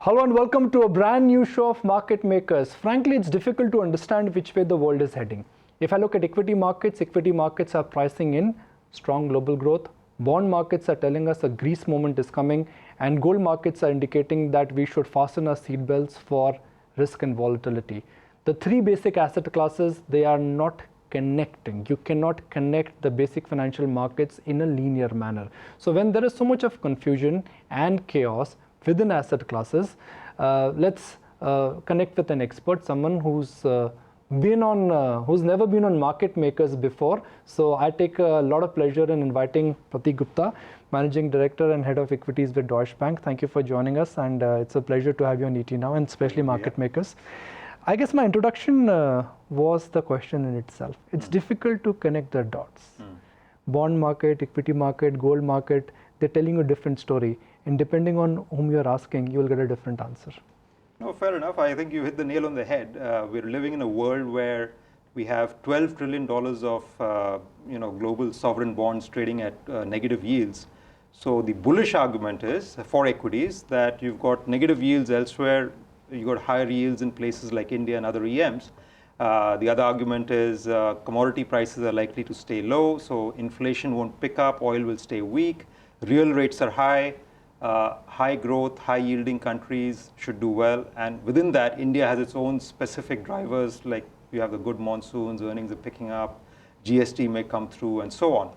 Hello and welcome to a brand new show of Market Makers. Frankly, it's difficult to understand which way the world is heading. If I look at equity markets are pricing in strong global growth. Bond markets are telling us a Greece moment is coming, and gold markets are indicating that we should fasten our seatbelts for risk and volatility. The three basic asset classes, they are not connecting. You cannot connect the basic financial markets in a linear manner. So when there is so much of confusion and chaos within asset classes, let's connect with an expert, someone who's never been on Market Makers before. So I take a lot of pleasure in inviting Prateek Gupta, Managing Director and Head of Equities with Deutsche Bank. Thank you for joining us, and it's a pleasure to have you on ET Now, and especially Market Makers. I guess my introduction was the question in itself. It's difficult to connect the dots. Bond market, equity market, gold market, they're telling you a different story. And depending on whom you're asking, you will get a different answer. No, fair enough. I think you hit the nail on the head. We're living in a world where we have $12 trillion of global sovereign bonds trading at negative yields. So the bullish argument is for equities that you've got negative yields elsewhere. You've got higher yields in places like India and other EMs. The other argument is commodity prices are likely to stay low, so inflation won't pick up, oil will stay weak, real rates are high. High growth, high yielding countries should do well. And within that, India has its own specific drivers, like you have the good monsoons, earnings are picking up, GST may come through, and so on.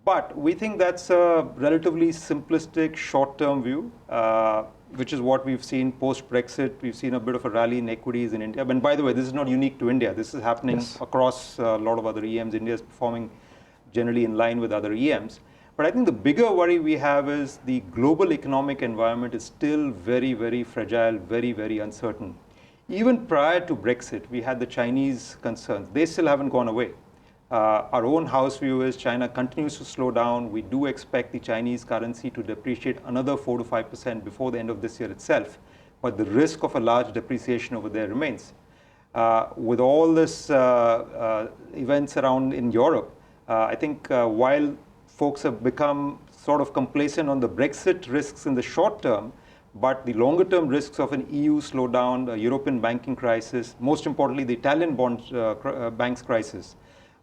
But we think that's a relatively simplistic short-term view, which is what we've seen post-Brexit. We've seen a bit of a rally in equities in India. And by the way, this is not unique to India. This is happening across a lot of other EMs. India is performing generally in line with other EMs. But I think the bigger worry we have is the global economic environment is still very, very fragile, very, very uncertain. Even prior to Brexit, we had the Chinese concerns. They still haven't gone away. Our own house view is China continues to slow down. We do expect the Chinese currency to depreciate another 4 to 5% before the end of this year itself. But the risk of a large depreciation over there remains. With all this events around in Europe, I think while folks have become sort of complacent on the Brexit risks in the short term, but the longer term risks of an EU slowdown, a European banking crisis, most importantly, the Italian banks crisis.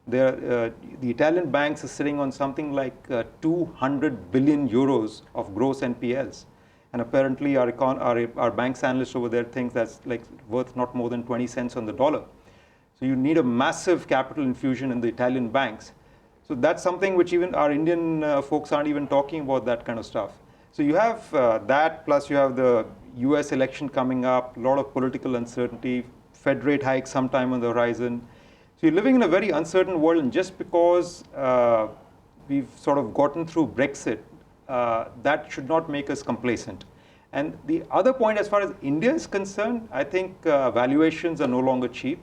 The Italian banks are sitting on something like 200 billion euros of gross NPLs. And apparently our banks analyst over there thinks that's like worth not more than 20 cents on the dollar. So you need a massive capital infusion in the Italian banks. So that's something which even our Indian folks aren't even talking about, that kind of stuff. So you have that, plus you have the US election coming up, a lot of political uncertainty, Fed rate hike sometime on the horizon. So you're living in a very uncertain world, and just because we've sort of gotten through Brexit, that should not make us complacent. And the other point, as far as India is concerned, I think valuations are no longer cheap.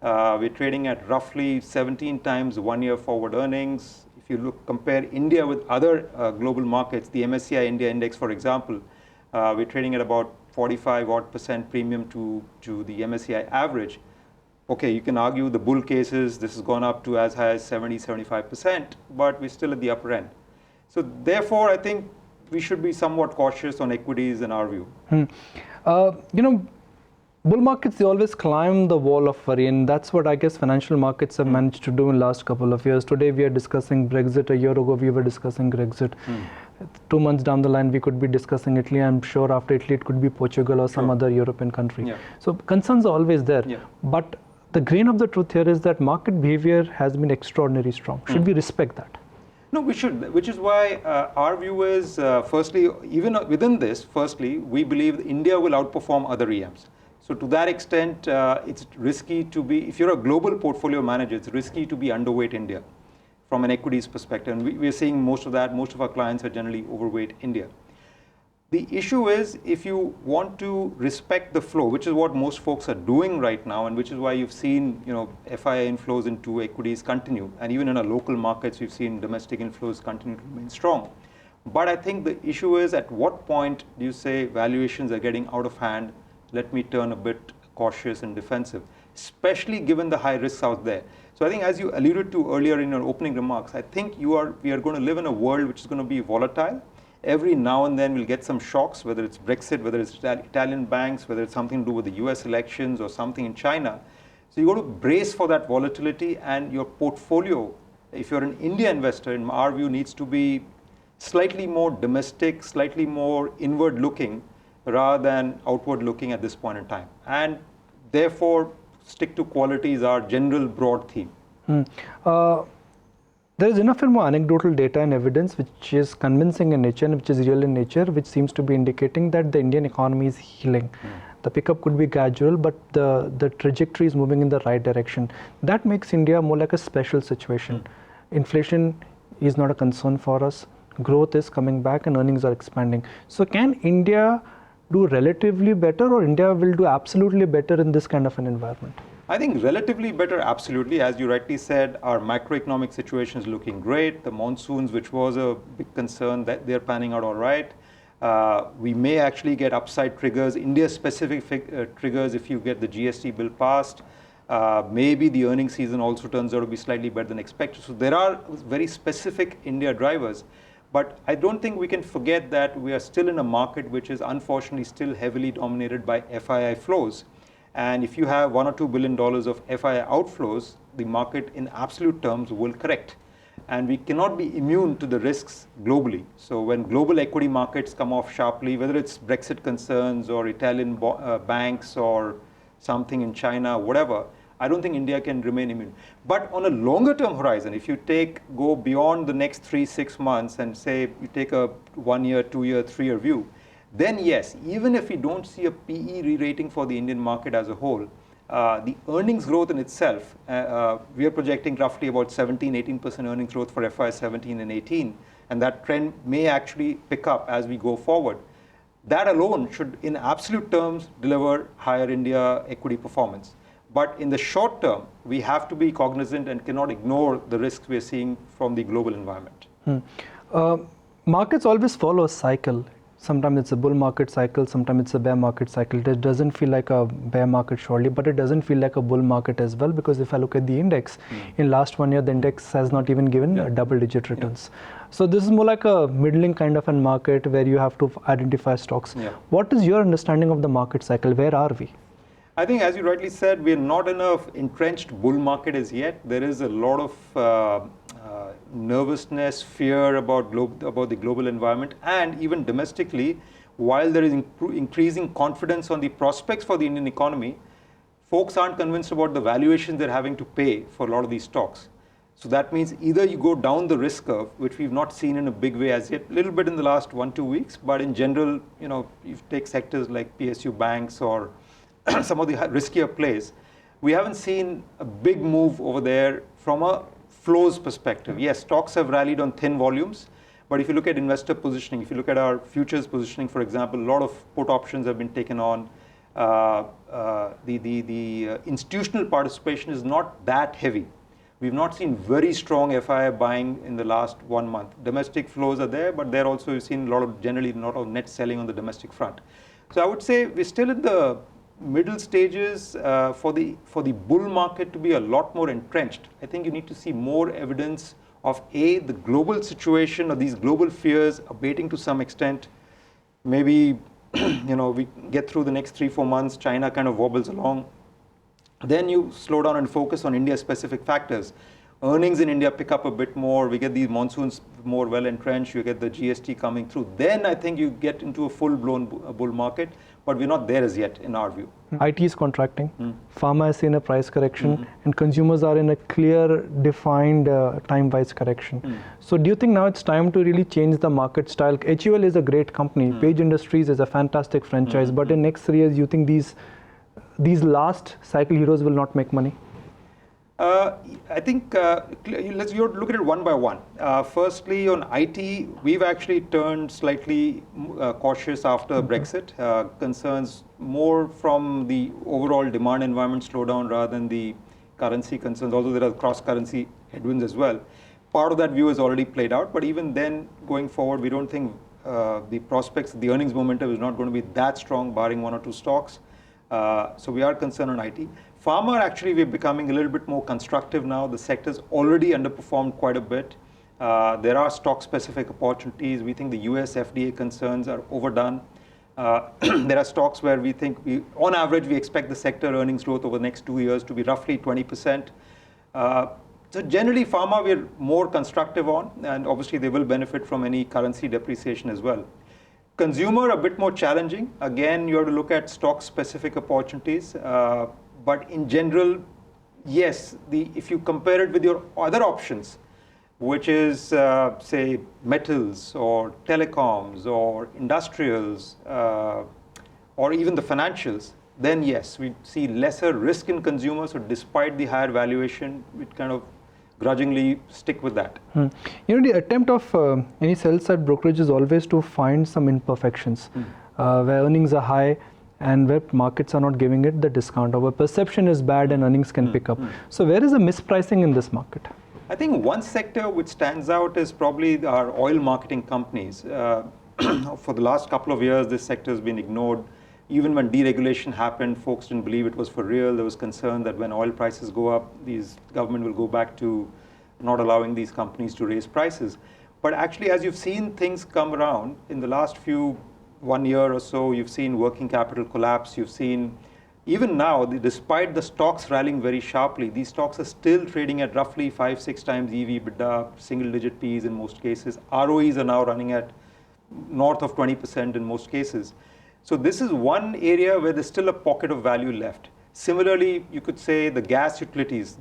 We're trading at roughly 17 times 1 year forward earnings. If you compare India with other global markets, the MSCI India Index, for example, we're trading at about 45% premium to the MSCI average. Okay, you can argue the bull cases, this has gone up to as high as 70-75%, but we're still at the upper end. So therefore, I think we should be somewhat cautious on equities in our view. Bull markets, they always climb the wall of worry, and that's what I guess financial markets have managed to do in the last couple of years. Today we are discussing Brexit. A year ago we were discussing Brexit. 2 months down the line we could be discussing Italy. I'm sure after Italy it could be Portugal or some other European country. So concerns are always there. But the grain of the truth here is that market behavior has been extraordinarily strong. Should we respect that? No, we should, which is why our view is, firstly, even within this, firstly, we believe India will outperform other EMs. So to that extent, it's risky to be, if you're a global portfolio manager, it's risky to be underweight India from an equities perspective. And we're seeing most of that. Most of our clients are generally overweight India. The issue is, if you want to respect the flow, which is what most folks are doing right now, and which is why you've seen FII inflows into equities continue. And even in our local markets, we've seen domestic inflows continue to remain strong. But I think the issue is, at what point do you say valuations are getting out of hand? Let me turn a bit cautious and defensive, especially given the high risks out there. So I think, as you alluded to earlier in your opening remarks, I think we are going to live in a world which is going to be volatile. every now and then we'll get some shocks, whether it's Brexit, whether it's Italian banks, whether it's something to do with the US elections or something in China. So you got to brace for that volatility, and your portfolio, if you're an India investor, in our view, needs to be slightly more domestic, slightly more inward looking rather than outward looking at this point in time. And therefore, stick to quality is our general broad theme. There is enough and more anecdotal data and evidence which is convincing in nature and which is real in nature, which seems to be indicating that the Indian economy is healing. The pickup could be gradual, but the trajectory is moving in the right direction. That makes India more like a special situation. Inflation is not a concern for us. Growth is coming back and earnings are expanding. So can India do relatively better, or India will do absolutely better in this kind of an environment? I think relatively better, absolutely. As you rightly said, our macroeconomic situation is looking great. The monsoons, which was a big concern, that they're panning out all right. We may actually get upside triggers, India-specific triggers if you get the GST bill passed. Maybe the earnings season also turns out to be slightly better than expected. So there are very specific India drivers. But I don't think we can forget that we are still in a market which is unfortunately still heavily dominated by FII flows. And if you have $1 or $2 billion of FII outflows, the market in absolute terms will correct. And we cannot be immune to the risks globally. So when global equity markets come off sharply, whether it's Brexit concerns or Italian banks or something in China, whatever, I don't think India can remain immune. But on a longer term horizon, if you go beyond the next 3-6 months and say you take a 1 year, 2 year, 3 year view, then yes, even if we don't see a PE re-rating for the Indian market as a whole, the earnings growth in itself, we are projecting roughly about 17-18% earnings growth for FY 17 and 18, and that trend may actually pick up as we go forward. That alone should, in absolute terms, deliver higher India equity performance. But in the short term, we have to be cognizant and cannot ignore the risks we are seeing from the global environment. Markets always follow a cycle. Sometimes it's a bull market cycle, sometimes it's a bear market cycle. It doesn't feel like a bear market surely, but it doesn't feel like a bull market as well, because if I look at the index, in last 1 year, the index has not even given double-digit returns. So this is more like a middling kind of a market where you have to identify stocks. What is your understanding of the market cycle? Where are we? I think, as you rightly said, we're not in an entrenched bull market as yet. There is a lot of nervousness, fear about the global environment, and even domestically, while there is increasing confidence on the prospects for the Indian economy, folks aren't convinced about the valuations they're having to pay for a lot of these stocks. So that means either you go down the risk curve, which we've not seen in a big way as yet, a little bit in the last 1-2 weeks, but in general, you take sectors like PSU banks or some of the riskier plays, we haven't seen a big move over there from a flows perspective. Yes, stocks have rallied on thin volumes, but if you look at investor positioning, if you look at our futures positioning, for example, a lot of put options have been taken on. The institutional participation is not that heavy. We've not seen very strong FII buying in the last 1 month. Domestic flows are there, but there also we've seen generally a lot of net selling on the domestic front. So I would say we're still in the middle stages for the bull market to be a lot more entrenched. I think you need to see more evidence of the global situation or these global fears abating to some extent. Maybe we get through the next 3-4 months, China kind of wobbles along. Then you slow down and focus on India-specific factors. Earnings in India pick up a bit more. We get these monsoons more well entrenched. You get the GST coming through. Then I think you get into a full-blown bull market. But we're not there as yet, in our view. IT is contracting, pharma has seen a price correction, and consumers are in a clear, defined time-wise correction. So do you think now it's time to really change the market style? HUL is a great company, Page Industries is a fantastic franchise, but in next 3 years, you think these last cycle heroes will not make money? I think let's look at it one by one. Firstly, on IT, we've actually turned slightly cautious after Brexit. Concerns more from the overall demand environment slowdown rather than the currency concerns, although there are cross-currency headwinds as well. Part of that view has already played out, but even then, going forward, we don't think the prospects, the earnings momentum is not going to be that strong, barring 1 or 2 stocks. So we are concerned on IT. Pharma, actually, we're becoming a little bit more constructive now. The sector's already underperformed quite a bit. There are stock-specific opportunities. We think the US FDA concerns are overdone. There are stocks where we think, on average, we expect the sector earnings growth over the next 2 years to be roughly 20%. So generally, pharma we're more constructive on, and obviously they will benefit from any currency depreciation as well. Consumer, a bit more challenging. Again, you have to look at stock-specific opportunities. But in general, yes, if you compare it with your other options, which is, say, metals or telecoms or industrials or even the financials, then yes, we see lesser risk in consumers. So despite the higher valuation, we kind of grudgingly stick with that. You know, the attempt of any sell-side brokerage is always to find some imperfections where earnings are high and where markets are not giving it the discount, or where perception is bad and earnings can pick up. So where is the mispricing in this market? I think one sector which stands out is probably our oil marketing companies. For the last couple of years, this sector has been ignored. Even when deregulation happened, folks didn't believe it was for real. There was concern that when oil prices go up, these government will go back to not allowing these companies to raise prices. But actually, as you've seen things come around in the last 1 year or so, you've seen working capital collapse. You've seen, even now, despite the stocks rallying very sharply, these stocks are still trading at roughly 5-6 times EV/EBITDA, single-digit Ps in most cases. ROEs are now running at north of 20% in most cases. So this is one area where there's still a pocket of value left. Similarly, you could say the gas utilities.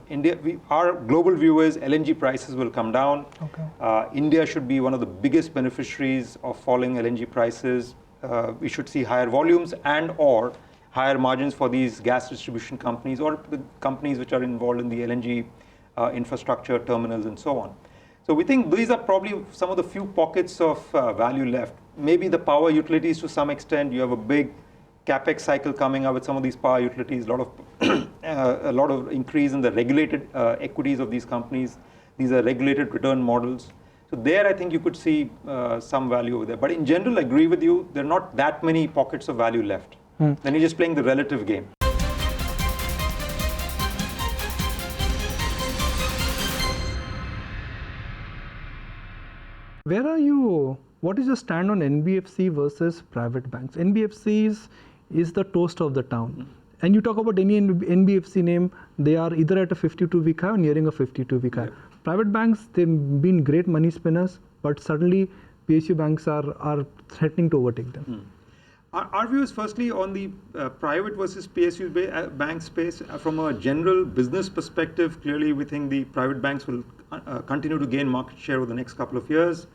India, our global view is LNG prices will come down. Okay. India should be one of the biggest beneficiaries of falling LNG prices. We should see higher volumes and/or higher margins for these gas distribution companies or the companies which are involved in the LNG infrastructure, terminals, and so on. So we think these are probably some of the few pockets of value left. Maybe the power utilities to some extent. You have a big capex cycle coming up with some of these power utilities, a lot of increase in the regulated equities of these companies. These are regulated return models. So there, I think you could see some value over there. But in general, I agree with you. There are not that many pockets of value left. Then you're just playing the relative game. Where are you? What is your stand on NBFC versus private banks? NBFCs is the toast of the town. And you talk about any NBFC name, they are either at a 52-week high or nearing a 52-week high. Private banks, they've been great money spinners, but suddenly PSU banks are threatening to overtake them. Our view is firstly on the private versus PSU bank space. From a general business perspective, clearly we think the private banks will continue to gain market share over the next couple of years.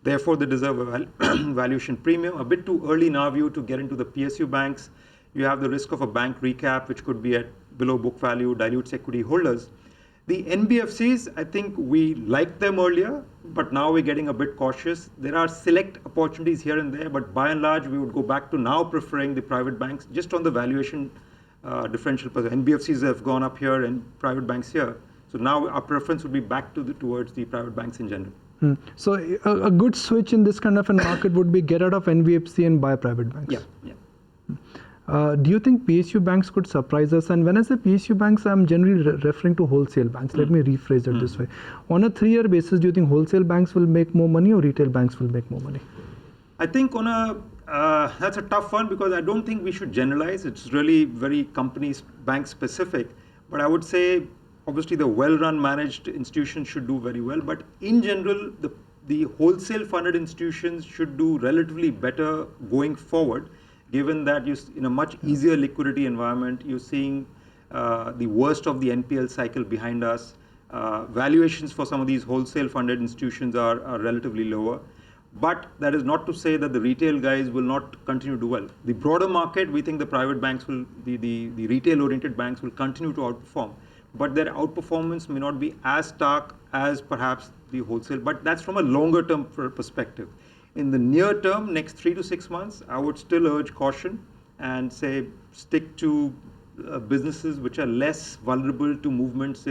Therefore, they deserve a valuation premium. A bit too early in our view to get into the PSU banks. You have the risk of a bank recap, which could be at below book value, dilutes equity holders. The NBFCs, I think we liked them earlier, but now we're getting a bit cautious. There are select opportunities here and there, but by and large, we would go back to now preferring the private banks just on the valuation differential. NBFCs have gone up here and private banks here. So now our preference would be back to towards the private banks in general. So a good switch in this kind of a market would be get out of NBFC and buy private banks. Yeah. Do you think PSU banks could surprise us? And when I say PSU banks, I'm generally referring to wholesale banks. Let me rephrase it this way. On a 3-year basis, do you think wholesale banks will make more money or retail banks will make more money? I think that's a tough one because I don't think we should generalize. It's really very bank specific. But I would say, obviously, the well-run managed institutions should do very well. But in general, the wholesale funded institutions should do relatively better going forward, given that in a much easier liquidity environment, you're seeing the worst of the NPL cycle behind us. Valuations for some of these wholesale funded institutions are relatively lower. But that is not to say that the retail guys will not continue to do well. The broader market, we think the private banks the retail-oriented banks will continue to outperform. But their outperformance may not be as stark as perhaps the wholesale. But that's from a longer-term perspective. In the near term, next 3 to 6 months, I would still urge caution and say stick to businesses which are less vulnerable to movements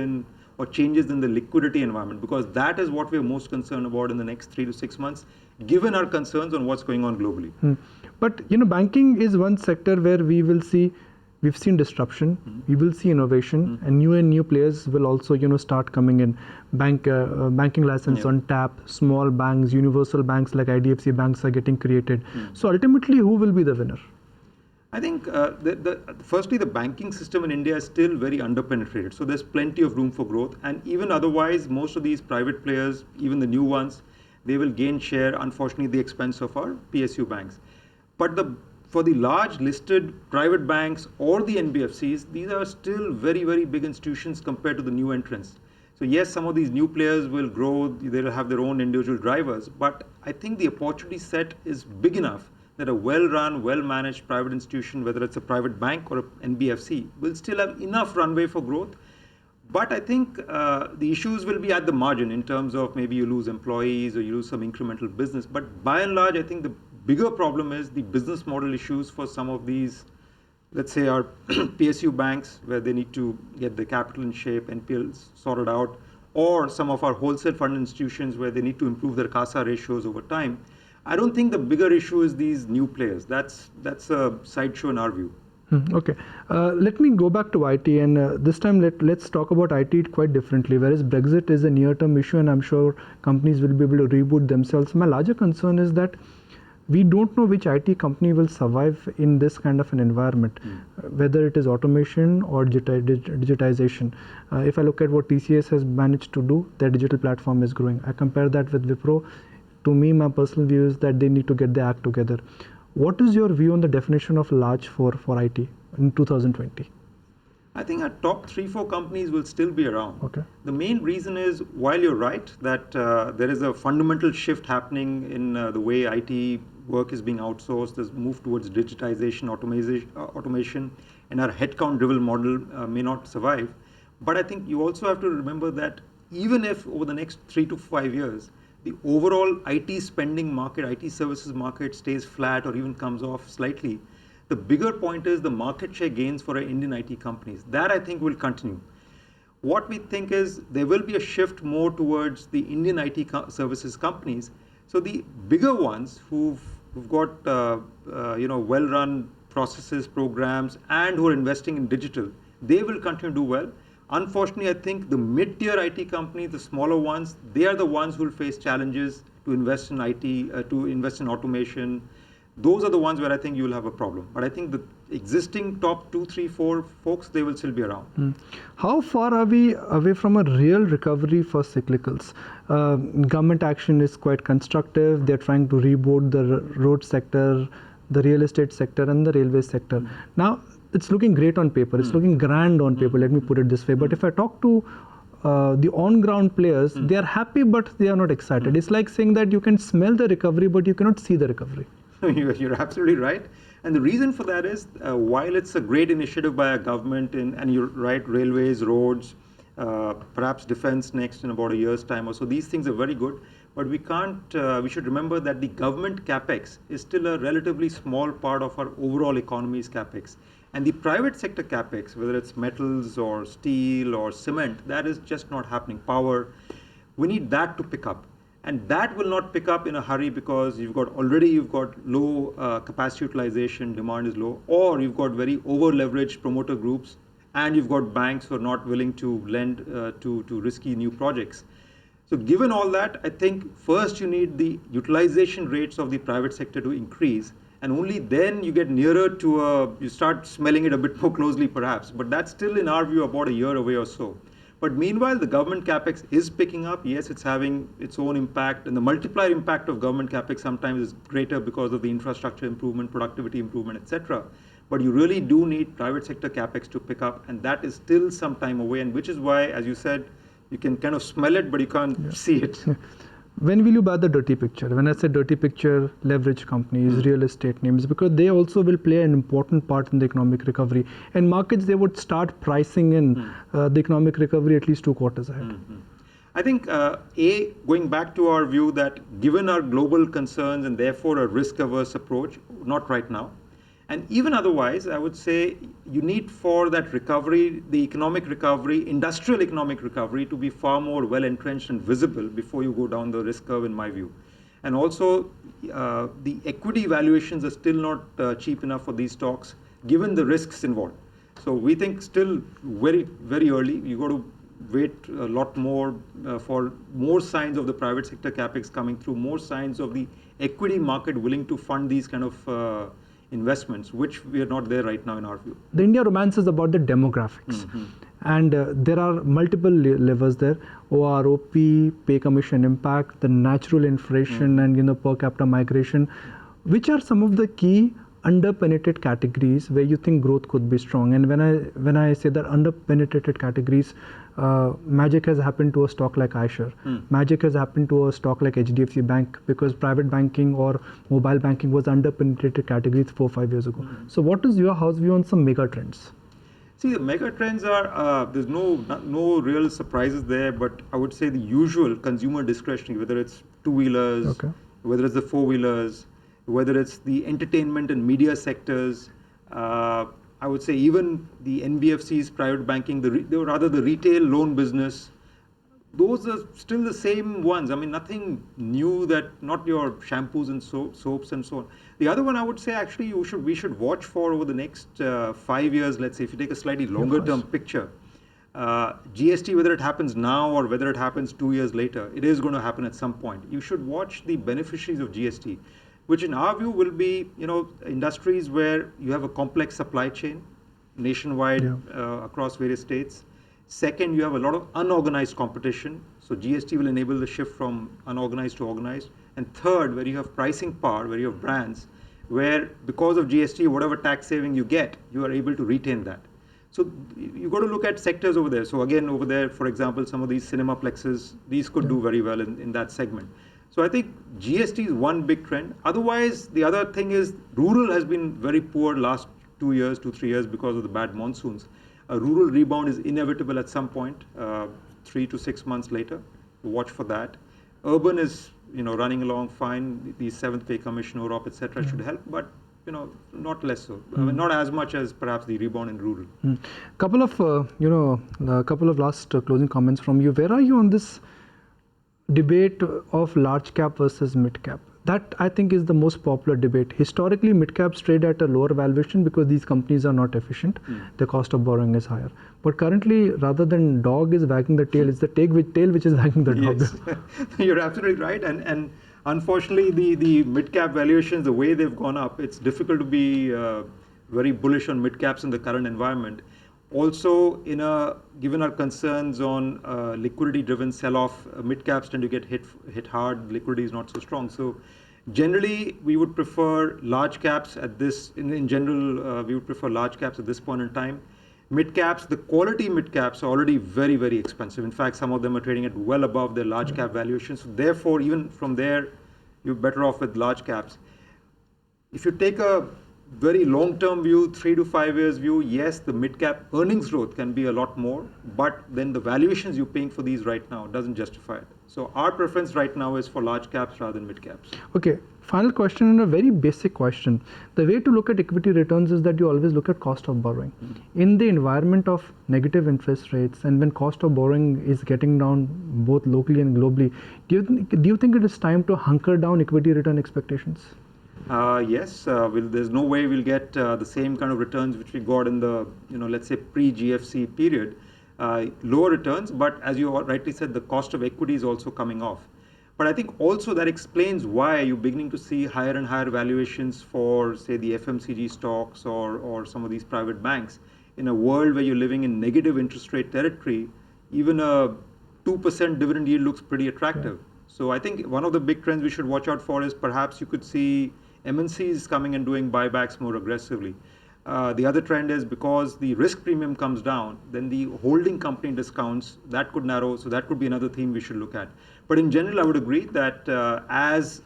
or changes in the liquidity environment, because that is what we're most concerned about in the next 3 to 6 months, given our concerns on what's going on globally. But banking is one sector where we will see we've seen disruption, we will see innovation, and new players will also start coming in. Banking license on tap, small banks, universal banks like IDFC banks are getting created. So ultimately, who will be the winner? I think firstly, the banking system in India is still very underpenetrated. So there's plenty of room for growth. And even otherwise, most of these private players, even the new ones, they will gain share, unfortunately, at the expense of our PSU banks. But for the large listed private banks or the NBFCs, these are still very, very big institutions compared to the new entrants. So yes, some of these new players will grow, they'll have their own individual drivers. But I think the opportunity set is big enough that a well-run, well-managed private institution, whether it's a private bank or an NBFC, will still have enough runway for growth. But I think the issues will be at the margin in terms of maybe you lose employees or you lose some incremental business. But by and large, I think the bigger problem is the business model issues for some of these, let's say our PSU banks, where they need to get the capital in shape, NPLs sorted out, or some of our wholesale fund institutions where they need to improve their CASA ratios over time. I don't think the bigger issue is these new players. That's a sideshow in our view. Okay, let me go back to IT, and this time let's talk about IT quite differently. Whereas Brexit is a near-term issue, and I'm sure companies will be able to reboot themselves. My larger concern is that we don't know which IT company will survive in this kind of an environment, whether it is automation or digitization. If I look at what TCS has managed to do, their digital platform is growing. I compare that with Wipro. To me, my personal view is that they need to get their act together. What is your view on the definition of large for IT in 2020? I think our top 3-4 companies will still be around. Okay. The main reason is, while you're right that there is a fundamental shift happening in the way IT work is being outsourced, there's move towards digitization, automation, and our headcount-driven model may not survive. But I think you also have to remember that even if over the next 3 to 5 years, the overall IT spending market, IT services market stays flat or even comes off slightly, the bigger point is the market share gains for our Indian IT companies. That I think will continue. What we think is there will be a shift more towards the Indian IT services companies. So the bigger ones who've got well-run processes, programs, and who are investing in digital, they will continue to do well. Unfortunately, I think the mid-tier IT companies, the smaller ones, they are the ones who will face challenges to invest in IT, to invest in automation. Those are the ones where I think you will have a problem. But I think the existing top 2, 3, 4 folks, they will still be around. How far are we away from a real recovery for cyclicals? Government action is quite constructive. They're trying to reboot the road sector, the real estate sector, and the railway sector. Now, it's looking great on paper. It's looking grand on paper, let me put it this way. But if I talk to the on-ground players, they are happy, but they are not excited. It's like saying that you can smell the recovery, but you cannot see the recovery. You're absolutely right. And the reason for that is, while it's a great initiative by our government, and you're right, railways, roads, perhaps defense next in about a year's time or so, these things are very good. But we should remember that the government capex is still a relatively small part of our overall economy's capex. And the private sector capex, whether it's metals or steel or cement, that is just not happening. Power, we need that to pick up. And that will not pick up in a hurry because you've got low capacity utilization, demand is low, or you've got very over-leveraged promoter groups, and you've got banks who are not willing to lend to risky new projects. So given all that, I think first you need the utilization rates of the private sector to increase, and only then you get nearer to you start smelling it a bit more closely perhaps. But that's still, in our view, about a year away or so. But meanwhile, the government capex is picking up. Yes, it's having its own impact, and the multiplier impact of government capex sometimes is greater because of the infrastructure improvement, productivity improvement, etc. But you really do need private sector capex to pick up, and that is still some time away, and which is why, as you said, you can kind of smell it, but you can't see it. When will you buy the dirty picture? When I say dirty picture, leverage companies, real estate names, because they also will play an important part in the economic recovery. And markets, they would start pricing in the economic recovery at least 2 quarters ahead. I think, going back to our view that given our global concerns and therefore a risk-averse approach, not right now. And even otherwise, I would say you need for that recovery, the economic recovery, industrial economic recovery, to be far more well-entrenched and visible before you go down the risk curve, in my view. And also, the equity valuations are still not cheap enough for these stocks, given the risks involved. So we think still very, very early. You got to wait a lot more for more signs of the private sector capex coming through, more signs of the equity market willing to fund these kind of investments, which we are not there right now in our view. The India romance is about the demographics. And there are multiple levers there: OROP, pay commission impact, the natural inflation, and per capita migration. Which are some of the key under-penetrated categories where you think growth could be strong? And when I say that under-penetrated categories, magic has happened to a stock like iShares. Magic has happened to a stock like HDFC Bank, because private banking or mobile banking was under-penetrated categories 4-5 years ago. So what is your house view on some mega trends? See, the mega trends are, there's no real surprises there, but I would say the usual consumer discretionary, whether it's two-wheelers, whether it's the four-wheelers, whether it's the entertainment and media sectors, I would say even the NBFCs, private banking, the retail loan business, those are still the same ones. I mean, nothing new, not your shampoos and soaps and so on. The other one I would say actually we should watch for over the next 5 years, let's say, if you take a slightly longer term picture. GST, whether it happens now or whether it happens 2 years later, it is going to happen at some point. You should watch the beneficiaries of GST, which in our view will be, industries where you have a complex supply chain nationwide across various states. Second, you have a lot of unorganized competition. So GST will enable the shift from unorganized to organized. And third, where you have pricing power, where you have brands, where because of GST, whatever tax saving you get, you are able to retain that. So you got to look at sectors over there. So again, over there, for example, some of these cinemaplexes, these could do very well in that segment. So I think GST is one big trend. Otherwise, the other thing is rural has been very poor last 2 years, 2-3 years because of the bad monsoons. A rural rebound is inevitable at some point, 3 to 6 months later. Watch for that. Urban is, running along fine. The seventh pay commission, OROP, etc. should help, but not less so. I mean, not as much as perhaps the rebound in rural. Couple of a couple of last closing comments from you. Where are you on this debate of large cap versus mid cap? That I think is the most popular debate. Historically, mid caps trade at a lower valuation because these companies are not efficient. The cost of borrowing is higher. But currently, rather than dog is wagging the tail, it's the tail which is wagging the dog. Yes. You're absolutely right. And unfortunately, the mid cap valuations, the way they've gone up, it's difficult to be very bullish on mid caps in the current environment. Also, given our concerns on liquidity-driven sell-off, mid caps tend to get hit hard. Liquidity is not so strong. So, generally, we would prefer large caps at this. In general, we would prefer large caps at this point in time. Mid caps, the quality mid caps are already very, very expensive. In fact, some of them are trading at well above their large cap valuations. So therefore, even from there, you're better off with large caps. If you take a very long-term view, 3 to 5 years view, yes, the mid-cap earnings growth can be a lot more, but then the valuations you're paying for these right now doesn't justify it. So our preference right now is for large caps rather than mid-caps. Okay, final question and a very basic question. The way to look at equity returns is that you always look at cost of borrowing. In the environment of negative interest rates and when cost of borrowing is getting down both locally and globally, do you think it is time to hunker down equity return expectations? Yes, there's no way we'll get the same kind of returns which we got in the, let's say pre-GFC period. Lower returns, but as you rightly said, the cost of equity is also coming off. But I think also that explains why you're beginning to see higher and higher valuations for, say, the FMCG stocks or some of these private banks. In a world where you're living in negative interest rate territory, even a 2% dividend yield looks pretty attractive. So I think one of the big trends we should watch out for is perhaps you could see MNCs coming and doing buybacks more aggressively. The other trend is because the risk premium comes down, then the holding company discounts, that could narrow, so that could be another theme we should look at. But in general, I would agree that as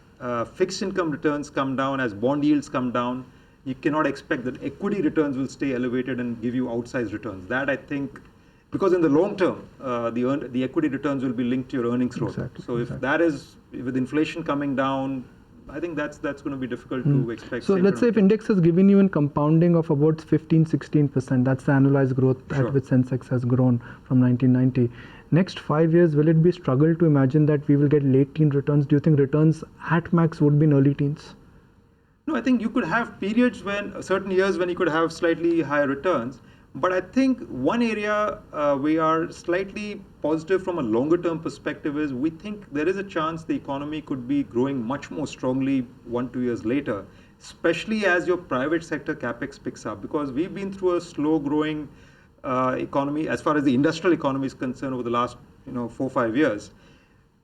fixed income returns come down, as bond yields come down, you cannot expect that equity returns will stay elevated and give you outsized returns. That I think, because in the long term, the equity returns will be linked to your earnings growth. Exactly, so if that is, with inflation coming down, I think that's going to be difficult to expect. So let's say if index has given you a compounding of about 15-16%, that's the annualized growth at which Sensex has grown from 1990. Next 5 years, will it be a struggle to imagine that we will get late teen returns? Do you think returns at max would be in early teens? No, I think you could have periods when, certain years when you could have slightly higher returns. But I think one area we are slightly positive from a longer term perspective is we think there is a chance the economy could be growing much more strongly 1-2 years later, especially as your private sector capex picks up, because we've been through a slow growing economy as far as the industrial economy is concerned over the last 4-5 years.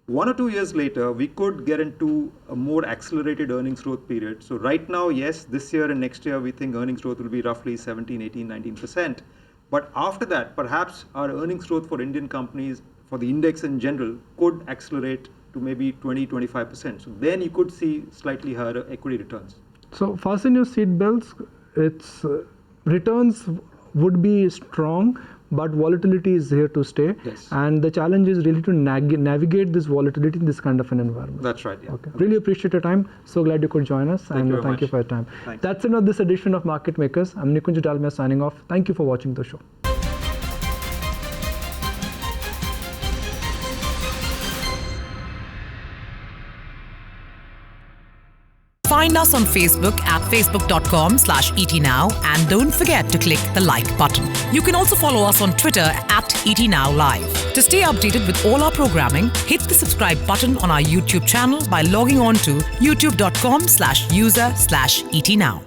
1 or 2 years later, we could get into a more accelerated earnings growth period. So right now, yes, this year and next year, we think earnings growth will be roughly 17, 18, 19%. But after that, perhaps our earnings growth for Indian companies, for the index in general, could accelerate to maybe 20, 25%. So then you could see slightly higher equity returns. So fasten your seat belts. Its returns would be strong, but volatility is here to stay. Yes. And the challenge is really to navigate this volatility in this kind of an environment. That's right. Yeah. Okay. Really appreciate your time. So glad you could join us. Thank you Thank you for your time. Thanks. That's it on this edition of Market Makers. I'm Nikunj Dalmia signing off. Thank you for watching the show. Find us on Facebook at facebook.com/ETNow and don't forget to click the like button. You can also follow us on Twitter at ETNowLive. To stay updated with all our programming, hit the subscribe button on our YouTube channel by logging on to youtube.com/user/ETNow.